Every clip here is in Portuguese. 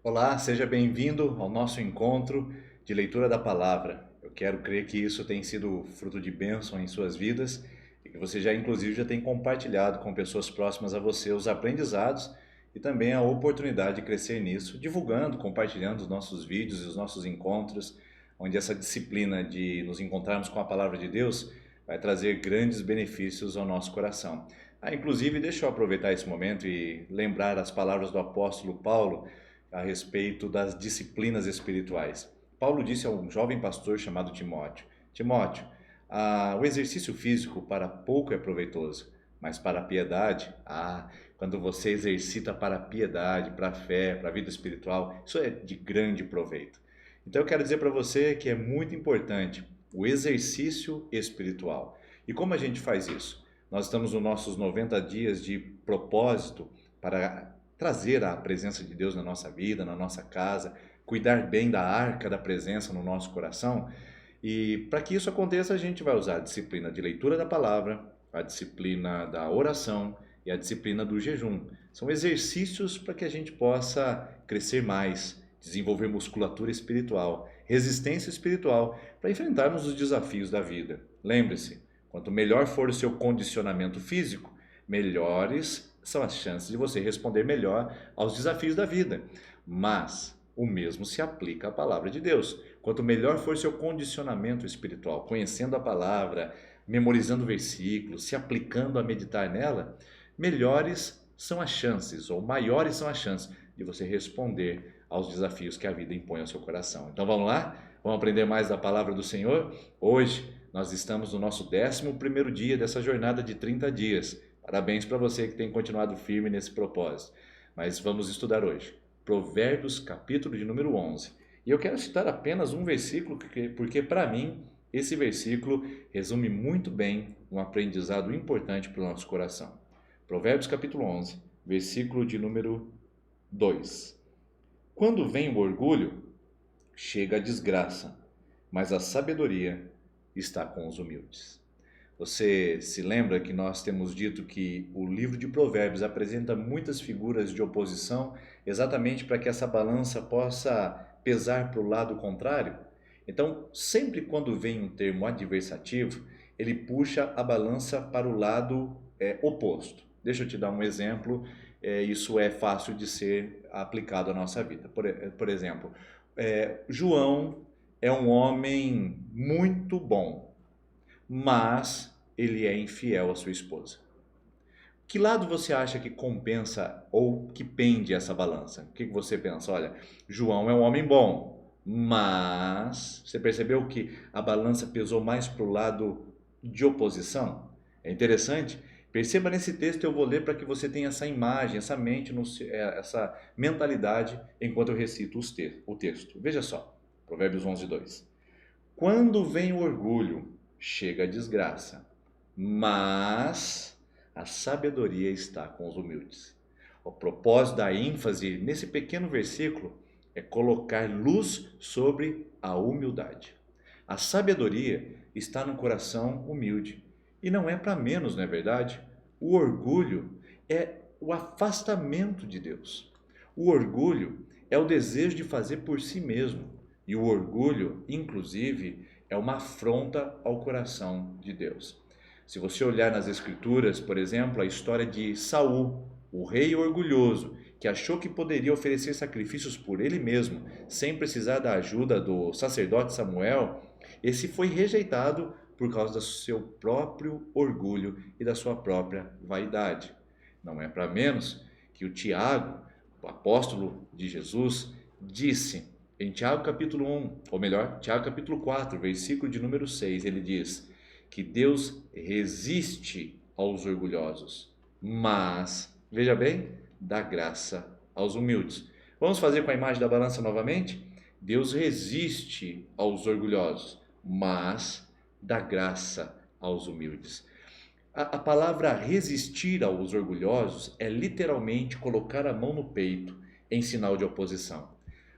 Olá, seja bem-vindo ao nosso encontro de leitura da palavra. Eu quero crer que isso tem sido fruto de bênção em suas vidas e que você já, inclusive, já tem compartilhado com pessoas próximas a você os aprendizados e também a oportunidade de crescer nisso, divulgando, compartilhando os nossos vídeos e os nossos encontros, onde essa disciplina de nos encontrarmos com a palavra de Deus vai trazer grandes benefícios ao nosso coração. Inclusive, deixa eu aproveitar esse momento e lembrar as palavras do apóstolo Paulo a respeito das disciplinas espirituais. Paulo disse a um jovem pastor chamado Timóteo: Timóteo, o exercício físico para pouco é proveitoso, mas para a piedade, quando você exercita para a piedade, para a fé, para a vida espiritual, isso é de grande proveito. Então eu quero dizer para você que é muito importante o exercício espiritual. E como a gente faz isso? Nós estamos nos nossos 90 dias de propósito para trazer a presença de Deus na nossa vida, na nossa casa, cuidar bem da arca da presença no nosso coração. E para que isso aconteça, a gente vai usar a disciplina de leitura da palavra, a disciplina da oração e a disciplina do jejum. São exercícios para que a gente possa crescer mais, desenvolver musculatura espiritual, resistência espiritual, para enfrentarmos os desafios da vida. Lembre-se, quanto melhor for o seu condicionamento físico, melhores são as chances de você responder melhor aos desafios da vida. Mas o mesmo se aplica à palavra de Deus. Quanto melhor for seu condicionamento espiritual, conhecendo a palavra, memorizando versículos, se aplicando a meditar nela, melhores são as chances, ou maiores são as chances de você responder aos desafios que a vida impõe ao seu coração. Então vamos lá? Vamos aprender mais da palavra do Senhor? Hoje nós estamos no nosso 11º dia dessa jornada de 30 dias. Parabéns para você que tem continuado firme nesse propósito. Mas vamos estudar hoje. Provérbios, capítulo de número 11. E eu quero citar apenas um versículo, porque para mim esse versículo resume muito bem um aprendizado importante para o nosso coração. Provérbios, capítulo 11, versículo de número 2. Quando vem o orgulho, chega a desgraça, mas a sabedoria está com os humildes. Você se lembra que nós temos dito que o livro de Provérbios apresenta muitas figuras de oposição, exatamente para que essa balança possa pesar para o lado contrário? Então, sempre quando vem um termo adversativo, ele puxa a balança para o lado oposto. Deixa eu te dar um exemplo, isso é fácil de ser aplicado à nossa vida. Por exemplo, João é um homem muito bom, mas ele é infiel à sua esposa. Que lado você acha que compensa ou que pende essa balança? O que você pensa? Olha, João é um homem bom, mas você percebeu que a balança pesou mais para o lado de oposição? É interessante. Perceba nesse texto, eu vou ler para que você tenha essa imagem, essa mente, essa mentalidade enquanto eu recito o texto. Veja só, Provérbios 11, 2. Quando vem o orgulho, chega a desgraça, mas a sabedoria está com os humildes. O propósito da ênfase nesse pequeno versículo é colocar luz sobre a humildade. A sabedoria está no coração humilde. E não é para menos, não é verdade? O orgulho é o afastamento de Deus. O orgulho é o desejo de fazer por si mesmo. E o orgulho, inclusive, é uma afronta ao coração de Deus. Se você olhar nas Escrituras, por exemplo, a história de Saul, o rei orgulhoso, que achou que poderia oferecer sacrifícios por ele mesmo, sem precisar da ajuda do sacerdote Samuel, esse foi rejeitado por causa do seu próprio orgulho e da sua própria vaidade. Não é para menos que o Tiago, o apóstolo de Jesus, disse em Tiago capítulo 1, ou melhor, Tiago capítulo 4, versículo de número 6, ele diz que Deus resiste aos orgulhosos, mas, veja bem, dá graça aos humildes. Vamos fazer com a imagem da balança novamente? Deus resiste aos orgulhosos, mas dá graça aos humildes. A palavra resistir aos orgulhosos é literalmente colocar a mão no peito em sinal de oposição.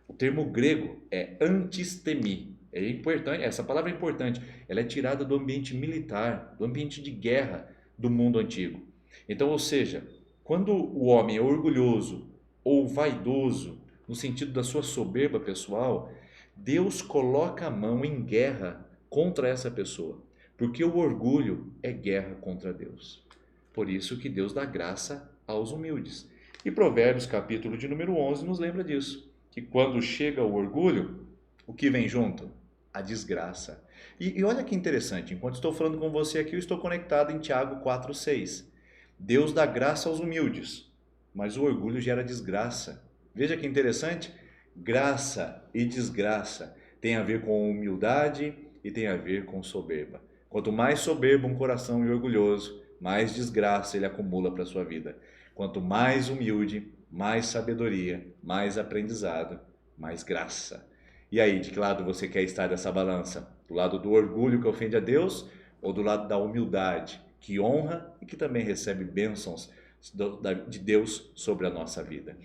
O termo grego é antistemi. É importante, essa palavra é importante. Ela é tirada do ambiente militar, do ambiente de guerra do mundo antigo. Então, ou seja, quando o homem é orgulhoso ou vaidoso no sentido da sua soberba pessoal, Deus coloca a mão em guerra contra essa pessoa, porque o orgulho é guerra contra Deus. Por isso que Deus dá graça aos humildes. E Provérbios, capítulo de número 11, nos lembra disso, que quando chega o orgulho, o que vem junto? A desgraça. E olha que interessante, enquanto estou falando com você aqui, eu estou conectado em Tiago 4,6. Deus dá graça aos humildes, mas o orgulho gera desgraça. Veja que interessante, graça e desgraça tem a ver com humildade e tem a ver com soberba. Quanto mais soberbo um coração e orgulhoso, mais desgraça ele acumula para a sua vida. Quanto mais humilde, mais sabedoria, mais aprendizado, mais graça. E aí, de que lado você quer estar dessa balança? Do lado do orgulho que ofende a Deus ou do lado da humildade, que honra e que também recebe bênçãos de Deus sobre a nossa vida?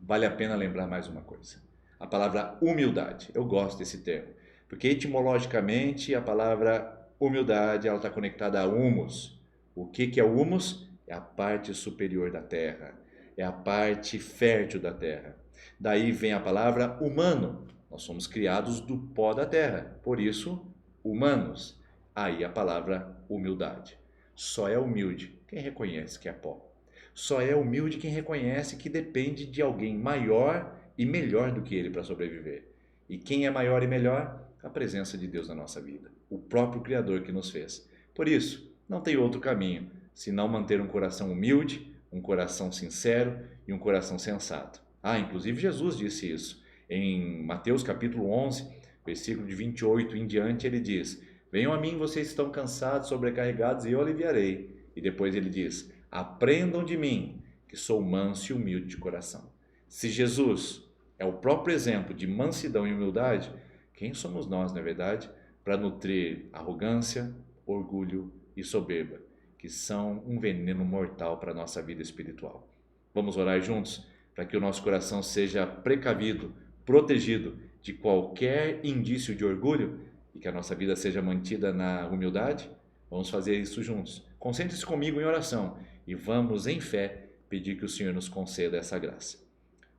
Vale a pena lembrar mais uma coisa. A palavra humildade, eu gosto desse termo, porque etimologicamente a palavra humildade ela está conectada a humus. O que é o humus? É a parte superior da terra, é a parte fértil da terra. Daí vem a palavra humano. Nós somos criados do pó da terra, por isso, humanos. Aí a palavra humildade. Só é humilde quem reconhece que é pó. Só é humilde quem reconhece que depende de alguém maior e melhor do que ele para sobreviver. E quem é maior e melhor? A presença de Deus na nossa vida, o próprio Criador que nos fez. Por isso, não tem outro caminho senão manter um coração humilde, um coração sincero e um coração sensato. Inclusive Jesus disse isso. Em Mateus capítulo 11, versículo de 28 em diante, ele diz: venham a mim, vocês estão cansados, sobrecarregados, e eu aliviarei. E depois ele diz: aprendam de mim, que sou manso e humilde de coração. Se Jesus é o próprio exemplo de mansidão e humildade, quem somos nós, na verdade, para nutrir arrogância, orgulho e soberba, que são um veneno mortal para a nossa vida espiritual? Vamos orar juntos para que o nosso coração seja precavido, protegido de qualquer indício de orgulho e que a nossa vida seja mantida na humildade? Vamos fazer isso juntos. Concentre-se comigo em oração e vamos, em fé, pedir que o Senhor nos conceda essa graça.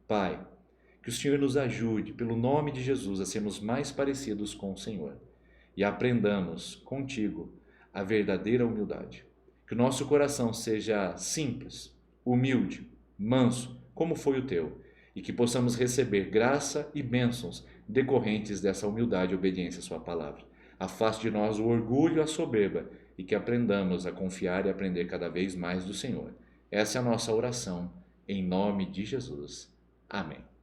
Pai, que o Senhor nos ajude, pelo nome de Jesus, a sermos mais parecidos com o Senhor e aprendamos contigo a verdadeira humildade. Que o nosso coração seja simples, humilde, manso, como foi o teu, e que possamos receber graça e bênçãos decorrentes dessa humildade e obediência à sua palavra. Afaste de nós o orgulho e a soberba e que aprendamos a confiar e aprender cada vez mais do Senhor. Essa é a nossa oração, em nome de Jesus. Amém.